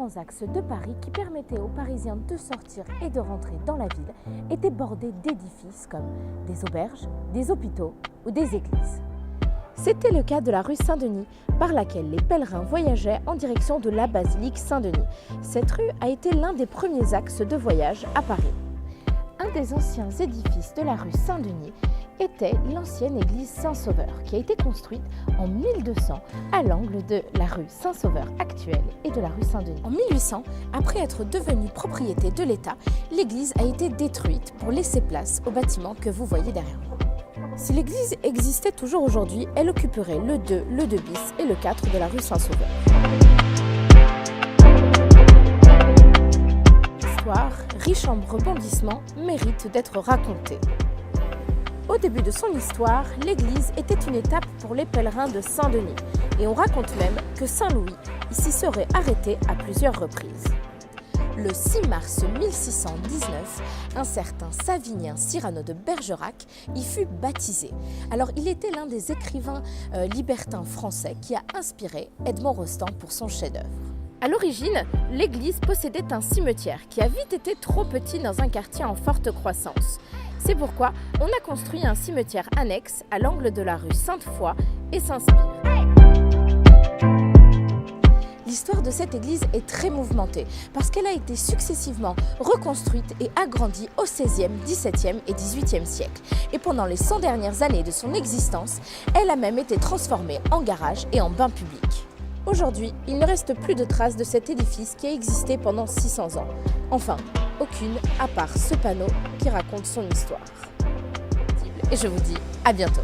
grands axes de Paris qui permettaient aux Parisiens de sortir et de rentrer dans la ville étaient bordés d'édifices comme des auberges, des hôpitaux ou des églises. C'était le cas de la rue Saint-Denis, par laquelle les pèlerins voyageaient en direction de la basilique Saint-Denis. Cette rue a été l'un des premiers axes de voyage à Paris. Un des anciens édifices de la rue Saint-Denis était l'ancienne église Saint-Sauveur, qui a été construite en 1200 à l'angle de la rue Saint-Sauveur actuelle et de la rue Saint-Denis. En 1800, après être devenue propriété de l'État, l'église a été détruite pour laisser place au bâtiment que vous voyez derrière moi. Si l'église existait toujours aujourd'hui, elle occuperait le 2, le 2 bis et le 4 de la rue Saint-Sauveur. L'histoire, riche en rebondissements, mérite d'être racontée. Au début de son histoire, l'église était une étape pour les pèlerins de Saint-Denis et on raconte même que Saint-Louis s'y serait arrêté à plusieurs reprises. Le 6 mars 1619, un certain Savinien Cyrano de Bergerac y fut baptisé. Alors il était l'un des écrivains libertins français qui a inspiré Edmond Rostand pour son chef-d'œuvre. À l'origine, l'église possédait un cimetière qui a vite été trop petit dans un quartier en forte croissance. C'est pourquoi on a construit un cimetière annexe à l'angle de la rue Sainte-Foy et Saint-Spire. L'histoire de cette église est très mouvementée parce qu'elle a été successivement reconstruite et agrandie au XVIe, XVIIe et XVIIIe siècle. Et pendant les 100 dernières années de son existence, elle a même été transformée en garage et en bain public. Aujourd'hui, il ne reste plus de traces de cet édifice qui a existé pendant 600 ans. Enfin, aucune à part ce panneau qui raconte son histoire. Et je vous dis à bientôt.